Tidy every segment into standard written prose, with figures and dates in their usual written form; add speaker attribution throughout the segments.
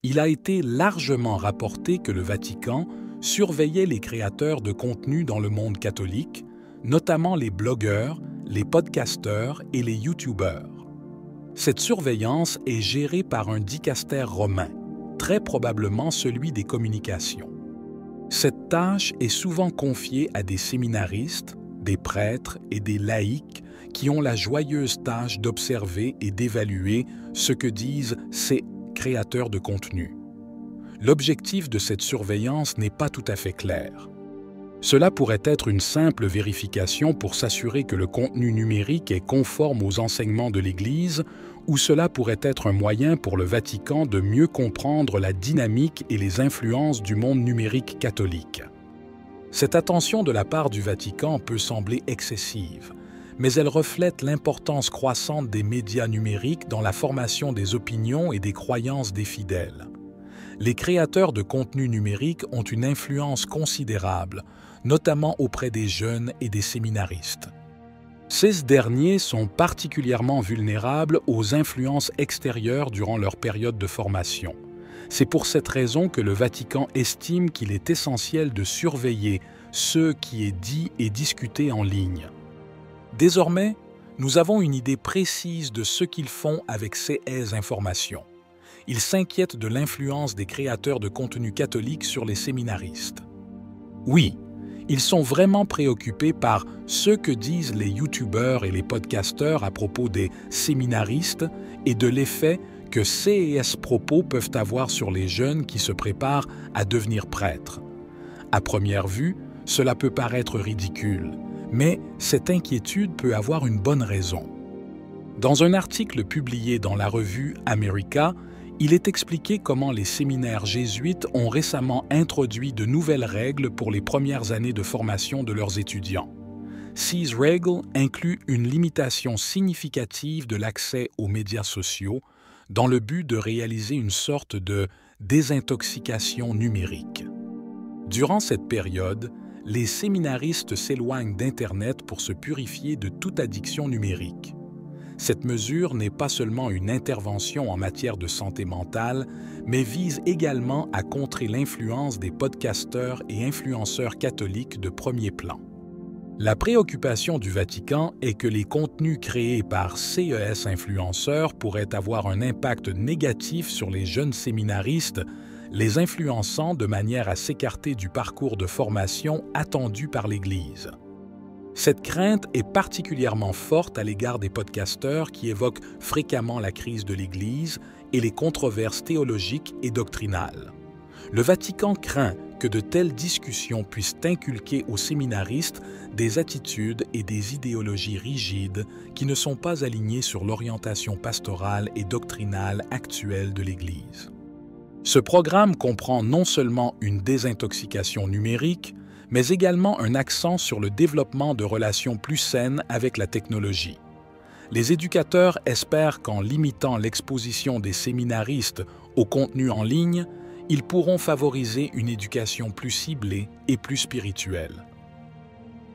Speaker 1: Il a été largement rapporté que le Vatican surveillait les créateurs de contenu dans le monde catholique, notamment les blogueurs, les podcasteurs et les youtubeurs. Cette surveillance est gérée par un dicaster romain, très probablement celui des communications. Cette tâche est souvent confiée à des séminaristes, des prêtres et des laïcs qui ont la joyeuse tâche d'observer et d'évaluer ce que disent ces créateurs de contenu. L'objectif de cette surveillance n'est pas tout à fait clair. Cela pourrait être une simple vérification pour s'assurer que le contenu numérique est conforme aux enseignements de l'Église, ou cela pourrait être un moyen pour le Vatican de mieux comprendre la dynamique et les influences du monde numérique catholique. Cette attention de la part du Vatican peut sembler excessive, mais elle reflète l'importance croissante des médias numériques dans la formation des opinions et des croyances des fidèles. Les créateurs de contenu numérique ont une influence considérable, notamment auprès des jeunes et des séminaristes. Ces derniers sont particulièrement vulnérables aux influences extérieures durant leur période de formation. C'est pour cette raison que le Vatican estime qu'il est essentiel de surveiller ce qui est dit et discuté en ligne. Désormais, nous avons une idée précise de ce qu'ils font avec ces informations. Ils s'inquiètent de l'influence des créateurs de contenu catholique sur les séminaristes. Oui, ils sont vraiment préoccupés par ce que disent les youtubeurs et les podcasteurs à propos des séminaristes et de l'effet que ces propos peuvent avoir sur les jeunes qui se préparent à devenir prêtres. À première vue, cela peut paraître ridicule, mais cette inquiétude peut avoir une bonne raison. Dans un article publié dans la revue America, il est expliqué comment les séminaires jésuites ont récemment introduit de nouvelles règles pour les premières années de formation de leurs étudiants. Ces règles incluent une limitation significative de l'accès aux médias sociaux dans le but de réaliser une sorte de désintoxication numérique. Durant cette période, les séminaristes s'éloignent d'Internet pour se purifier de toute addiction numérique. Cette mesure n'est pas seulement une intervention en matière de santé mentale, mais vise également à contrer l'influence des podcasteurs et influenceurs catholiques de premier plan. La préoccupation du Vatican est que les contenus créés par ces influenceurs pourraient avoir un impact négatif sur les jeunes séminaristes, les influençant de manière à s'écarter du parcours de formation attendu par l'Église. Cette crainte est particulièrement forte à l'égard des podcasteurs qui évoquent fréquemment la crise de l'Église et les controverses théologiques et doctrinales. Le Vatican craint que de telles discussions puissent inculquer aux séminaristes des attitudes et des idéologies rigides qui ne sont pas alignées sur l'orientation pastorale et doctrinale actuelle de l'Église. Ce programme comprend non seulement une désintoxication numérique, mais également un accent sur le développement de relations plus saines avec la technologie. Les éducateurs espèrent qu'en limitant l'exposition des séminaristes au contenu en ligne, ils pourront favoriser une éducation plus ciblée et plus spirituelle.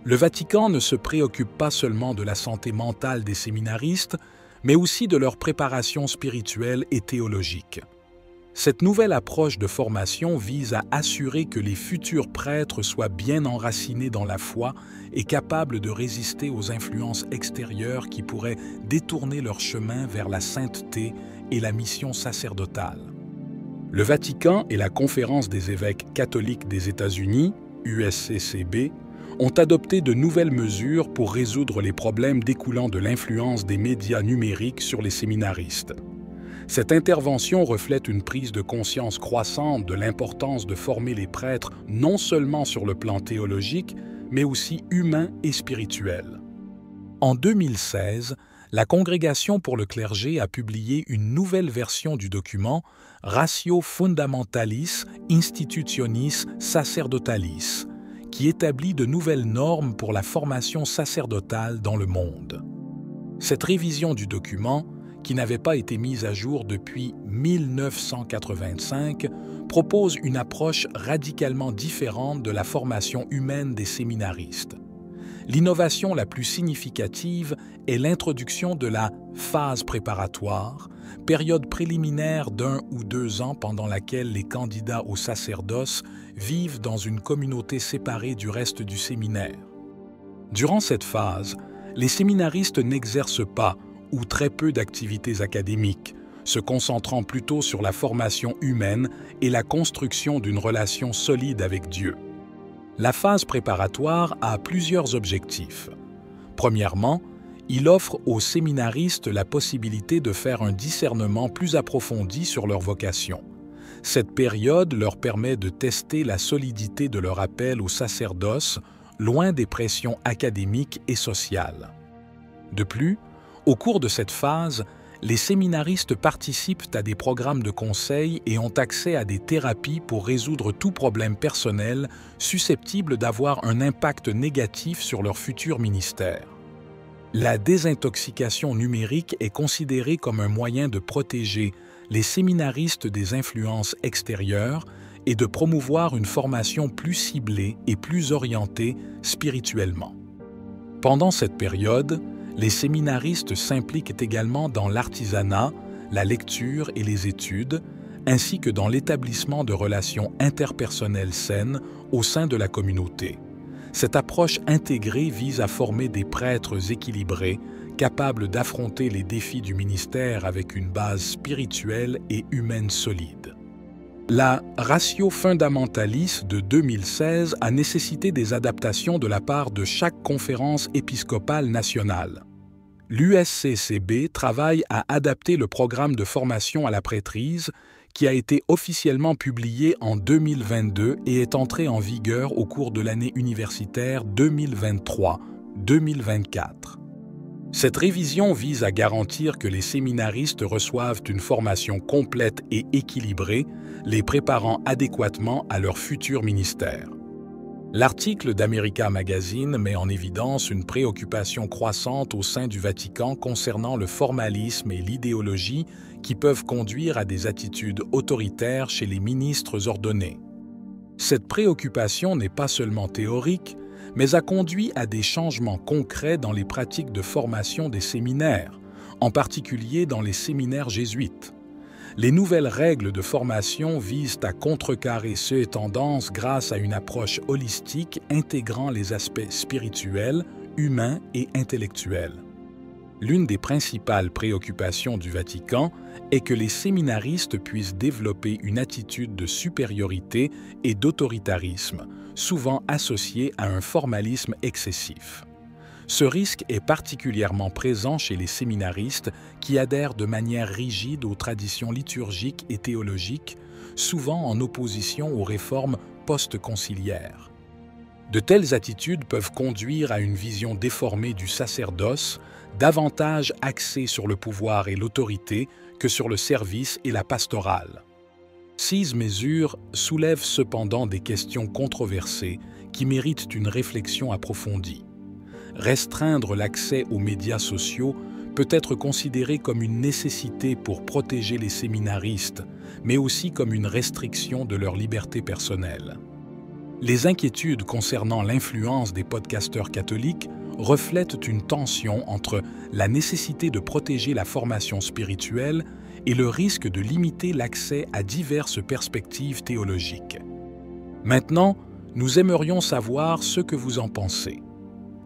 Speaker 1: Le Vatican ne se préoccupe pas seulement de la santé mentale des séminaristes, mais aussi de leur préparation spirituelle et théologique. Cette nouvelle approche de formation vise à assurer que les futurs prêtres soient bien enracinés dans la foi et capables de résister aux influences extérieures qui pourraient détourner leur chemin vers la sainteté et la mission sacerdotale. Le Vatican et la Conférence des évêques catholiques des États-Unis, USCCB, ont adopté de nouvelles mesures pour résoudre les problèmes découlant de l'influence des médias numériques sur les séminaristes. Cette intervention reflète une prise de conscience croissante de l'importance de former les prêtres non seulement sur le plan théologique, mais aussi humain et spirituel. En 2016, la Congrégation pour le clergé a publié une nouvelle version du document Ratio Fundamentalis Institutionis Sacerdotalis, qui établit de nouvelles normes pour la formation sacerdotale dans le monde. Cette révision du document, qui n'avait pas été mise à jour depuis 1985, propose une approche radicalement différente de la formation humaine des séminaristes. L'innovation la plus significative est l'introduction de la phase préparatoire, période préliminaire d'1 ou 2 ans pendant laquelle les candidats au sacerdoce vivent dans une communauté séparée du reste du séminaire. Durant cette phase, les séminaristes n'exercent pas ou très peu d'activités académiques, se concentrant plutôt sur la formation humaine et la construction d'une relation solide avec Dieu. La phase préparatoire a plusieurs objectifs. Premièrement, il offre aux séminaristes la possibilité de faire un discernement plus approfondi sur leur vocation. Cette période leur permet de tester la solidité de leur appel au sacerdoce, loin des pressions académiques et sociales. De plus, au cours de cette phase, les séminaristes participent à des programmes de conseil et ont accès à des thérapies pour résoudre tout problème personnel susceptible d'avoir un impact négatif sur leur futur ministère. La désintoxication numérique est considérée comme un moyen de protéger les séminaristes des influences extérieures et de promouvoir une formation plus ciblée et plus orientée spirituellement. Pendant cette période, les séminaristes s'impliquent également dans l'artisanat, la lecture et les études, ainsi que dans l'établissement de relations interpersonnelles saines au sein de la communauté. Cette approche intégrée vise à former des prêtres équilibrés, capables d'affronter les défis du ministère avec une base spirituelle et humaine solide. La Ratio Fundamentalis de 2016 a nécessité des adaptations de la part de chaque conférence épiscopale nationale. L'USCCB travaille à adapter le programme de formation à la prêtrise qui a été officiellement publié en 2022 et est entré en vigueur au cours de l'année universitaire 2023-2024. Cette révision vise à garantir que les séminaristes reçoivent une formation complète et équilibrée, les préparant adéquatement à leur futur ministère. L'article d'America Magazine met en évidence une préoccupation croissante au sein du Vatican concernant le formalisme et l'idéologie qui peuvent conduire à des attitudes autoritaires chez les ministres ordonnés. Cette préoccupation n'est pas seulement théorique, mais a conduit à des changements concrets dans les pratiques de formation des séminaires, en particulier dans les séminaires jésuites. Les nouvelles règles de formation visent à contrecarrer ces tendances grâce à une approche holistique intégrant les aspects spirituels, humains et intellectuels. L'une des principales préoccupations du Vatican est que les séminaristes puissent développer une attitude de supériorité et d'autoritarisme, souvent associée à un formalisme excessif. Ce risque est particulièrement présent chez les séminaristes qui adhèrent de manière rigide aux traditions liturgiques et théologiques, souvent en opposition aux réformes post-conciliaires. De telles attitudes peuvent conduire à une vision déformée du sacerdoce, davantage axée sur le pouvoir et l'autorité que sur le service et la pastorale. Ces mesures soulèvent cependant des questions controversées qui méritent une réflexion approfondie. Restreindre l'accès aux médias sociaux peut être considéré comme une nécessité pour protéger les séminaristes, mais aussi comme une restriction de leur liberté personnelle. Les inquiétudes concernant l'influence des podcasteurs catholiques reflètent une tension entre la nécessité de protéger la formation spirituelle et le risque de limiter l'accès à diverses perspectives théologiques. Maintenant, nous aimerions savoir ce que vous en pensez.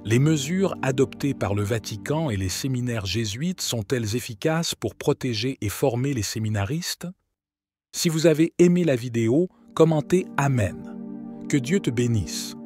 Speaker 1: Les mesures adoptées par le Vatican et les séminaires jésuites sont-elles efficaces pour protéger et former les séminaristes? Si vous avez aimé la vidéo, commentez Amen. Que Dieu te bénisse.